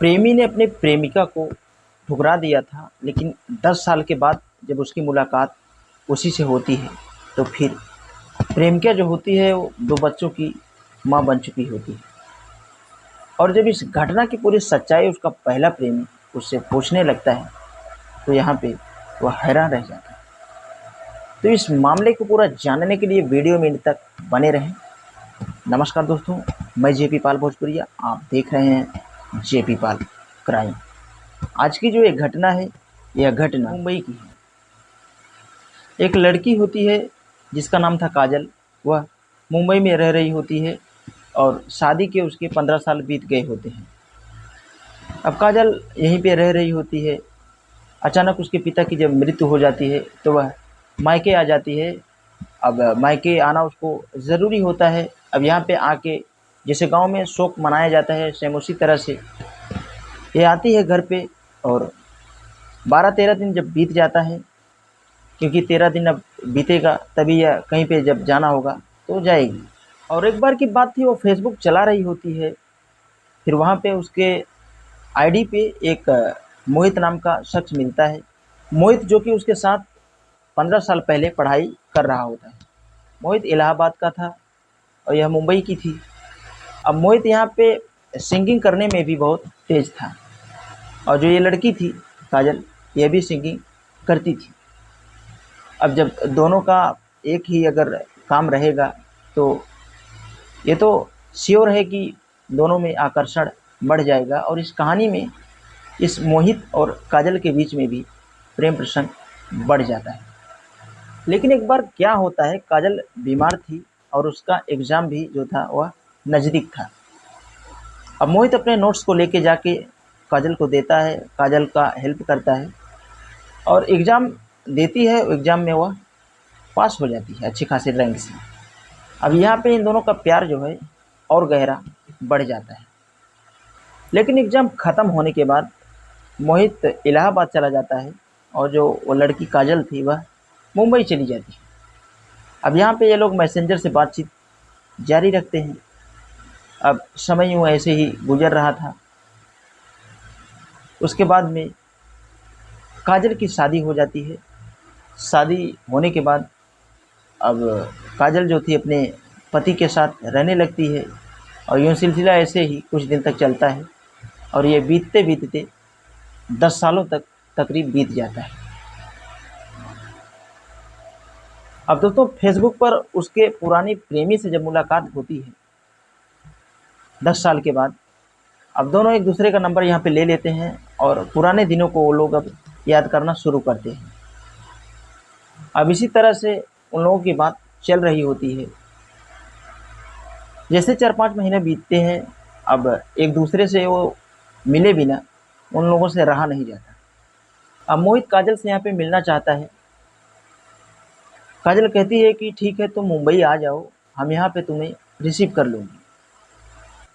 प्रेमी ने अपने प्रेमिका को ठुकरा दिया था, लेकिन 10 साल के बाद जब उसकी मुलाकात उसी से होती है तो फिर प्रेमिका जो होती है वो 2 बच्चों की माँ बन चुकी होती है। और जब इस घटना की पूरी सच्चाई उसका पहला प्रेमी उससे पूछने लगता है तो यहाँ पे वह हैरान रह जाता है। तो इस मामले को पूरा जानने के लिए वीडियो में अंत तक बने रहें। नमस्कार दोस्तों, मैं जेपी पाल भोजपुरिया, आप देख रहे हैं जेपी पाल क्राइम। आज की जो एक घटना है, यह घटना मुंबई की है। एक लड़की होती है जिसका नाम था काजल। वह मुंबई में रह रही होती है और शादी के उसके 15 साल बीत गए होते हैं। अब काजल यहीं पे रह रही होती है। अचानक उसके पिता की जब मृत्यु हो जाती है तो वह मायके आ जाती है। अब मायके आना उसको ज़रूरी होता है। अब यहाँ पे आके जैसे गांव में शोक मनाया जाता है, सेम उसी तरह से ये आती है घर पे। और 12-13 दिन जब बीत जाता है, क्योंकि 13 दिन अब बीतेगा तभी यह कहीं पे जब जाना होगा तो जाएगी। और एक बार की बात थी, वो फेसबुक चला रही होती है। फिर वहाँ पे उसके आईडी पे एक मोहित नाम का शख्स मिलता है। मोहित जो कि उसके साथ 15 साल पहले पढ़ाई कर रहा होता है। मोहित इलाहाबाद का था और यह मुंबई की थी। अब मोहित यहाँ पे सिंगिंग करने में भी बहुत तेज़ था और जो ये लड़की थी काजल, ये भी सिंगिंग करती थी। अब जब दोनों का एक ही अगर काम रहेगा तो ये तो श्योर है कि दोनों में आकर्षण बढ़ जाएगा। और इस कहानी में इस मोहित और काजल के बीच में भी प्रेम प्रसंग बढ़ जाता है। लेकिन एक बार क्या होता है, काजल बीमार थी और उसका एग्ज़ाम भी जो था वह नज़दीक था। अब मोहित अपने नोट्स को लेके जाके काजल को देता है, काजल का हेल्प करता है और एग्ज़ाम देती है। एग्ज़ाम में वह पास हो जाती है अच्छी खासी रैंक से। अब यहाँ पे इन दोनों का प्यार जो है और गहरा बढ़ जाता है। लेकिन एग्ज़ाम ख़त्म होने के बाद मोहित इलाहाबाद चला जाता है और जो वो लड़की काजल थी वह मुंबई चली जाती है। अब यहाँ पे ये लोग मैसेंजर से बातचीत जारी रखते हैं। अब समय यूँ ऐसे ही गुजर रहा था। उसके बाद में काजल की शादी हो जाती है। शादी होने के बाद अब काजल जो थी अपने पति के साथ रहने लगती है और यूँ सिलसिला ऐसे ही कुछ दिन तक चलता है और ये बीतते बीतते 10 सालों तक तकरीब बीत जाता है। अब दोस्तों, फेसबुक पर उसके पुरानी प्रेमी से जब मुलाकात होती है 10 साल के बाद, अब दोनों एक दूसरे का नंबर यहाँ पे ले लेते हैं और पुराने दिनों को वो लोग अब याद करना शुरू करते हैं। अब इसी तरह से उन लोगों की बात चल रही होती है। जैसे 4-5 महीने बीतते हैं, अब एक दूसरे से वो मिले बिना उन लोगों से रहा नहीं जाता। अब मोहित काजल से यहाँ पे मिलना चाहता है। काजल कहती है कि ठीक है, तुम मुंबई आ जाओ, हम यहाँ पे तुम्हें रिसीव कर लूँगी।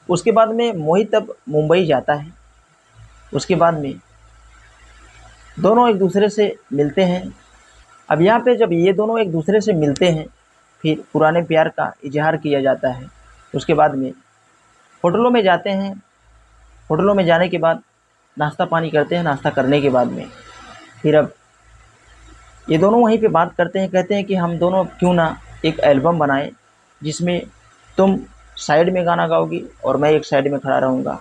उसके बाद में मोहित अब मुंबई जाता है। उसके बाद में दोनों एक दूसरे से मिलते हैं। अब यहाँ पे जब ये दोनों एक दूसरे से मिलते हैं, फिर पुराने प्यार का इजहार किया जाता है। उसके बाद में होटलों में जाते हैं। होटलों में जाने के बाद नाश्ता पानी करते हैं। नाश्ता करने के बाद में फिर अब ये दोनों वहीं पे बात करते हैं। कहते हैं कि हम दोनों क्यों ना एक एल्बम बनाएं जिसमें तुम साइड में गाना गाओगी और मैं एक साइड में खड़ा रहूँगा,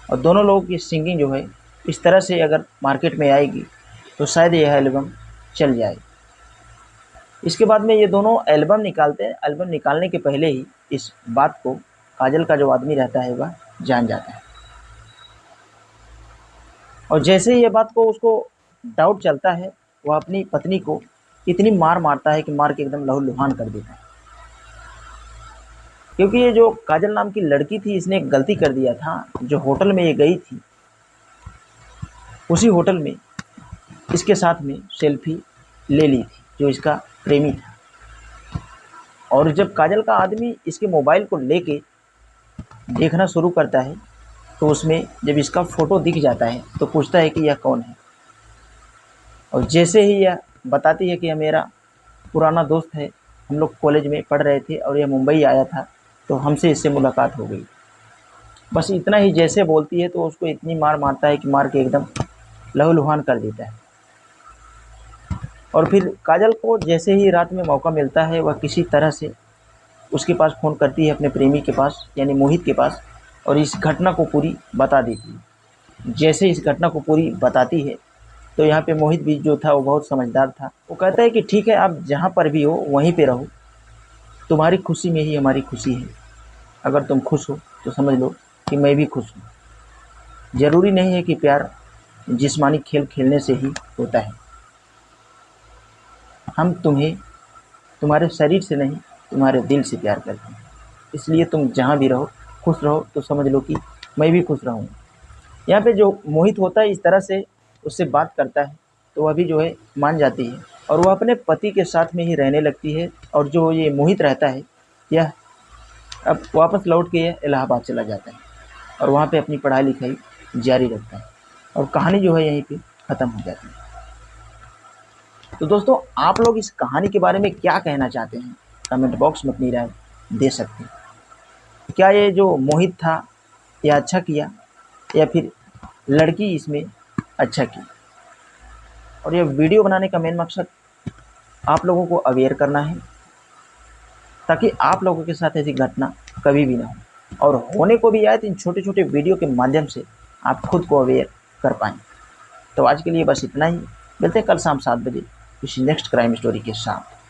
और दोनों लोगों की सिंगिंग जो है इस तरह से अगर मार्केट में आएगी तो शायद यह एल्बम चल जाए। इसके बाद में ये दोनों एल्बम निकालते हैं। एल्बम निकालने के पहले ही इस बात को काजल का जो आदमी रहता है वह जान जाता है और जैसे ही ये बात को उसको डाउट चलता है, वह अपनी पत्नी को इतनी मार मारता है कि मार के एकदम लहूलुहान कर देता है। क्योंकि ये जो काजल नाम की लड़की थी, इसने एक गलती कर दिया था। जो होटल में ये गई थी, उसी होटल में इसके साथ में सेल्फी ले ली थी जो इसका प्रेमी था। और जब काजल का आदमी इसके मोबाइल को लेके देखना शुरू करता है तो उसमें जब इसका फ़ोटो दिख जाता है तो पूछता है कि यह कौन है। और जैसे ही यह बताती है कि यह मेरा पुराना दोस्त है, हम लोग कॉलेज में पढ़ रहे थे और यह मुंबई आया था तो हमसे इससे मुलाकात हो गई। बस इतना ही जैसे बोलती है तो उसको इतनी मार मारता है कि मार के एकदम लहूलुहान कर देता है। और फिर काजल को जैसे ही रात में मौका मिलता है वह किसी तरह से उसके पास फ़ोन करती है, अपने प्रेमी के पास यानी मोहित के पास, और इस घटना को पूरी बता देती है। जैसे इस घटना को पूरी बताती है तो यहाँ पे मोहित भी जो था वो बहुत समझदार था। वो कहता है कि ठीक है, आप जहाँ पर भी हो वहीं पे रहो, तुम्हारी खुशी में ही हमारी खुशी है। अगर तुम खुश हो तो समझ लो कि मैं भी खुश हूँ। ज़रूरी नहीं है कि प्यार जिस्मानी खेल खेलने से ही होता है। हम तुम्हें तुम्हारे शरीर से नहीं, तुम्हारे दिल से प्यार करते हैं। इसलिए तुम जहाँ भी रहो, खुश रहो तो समझ लो कि मैं भी खुश रहूँगा। यहाँ पे जो मोहित होता है इस तरह से उससे बात करता है तो वह भी जो है मान जाती है और वह अपने पति के साथ में ही रहने लगती है। और जो ये मोहित रहता है यह अब वापस लौट के यह इलाहाबाद चला जाता है और वहाँ पे अपनी पढ़ाई लिखाई जारी रखता है और कहानी जो है यहीं पे ख़त्म हो जाती है। तो दोस्तों, आप लोग इस कहानी के बारे में क्या कहना चाहते हैं, कमेंट बॉक्स में अपनी राय दे सकते हैं। क्या ये जो मोहित था यह अच्छा किया या फिर लड़की इसमें अच्छा की? और यह वीडियो बनाने का मेन मकसद आप लोगों को अवेयर करना है ताकि आप लोगों के साथ ऐसी घटना कभी भी ना हो, और होने को भी आए तो इन छोटे छोटे वीडियो के माध्यम से आप खुद को अवेयर कर पाएँ। तो आज के लिए बस इतना ही। मिलते हैं कल शाम 7 बजे किसी नेक्स्ट क्राइम स्टोरी के साथ।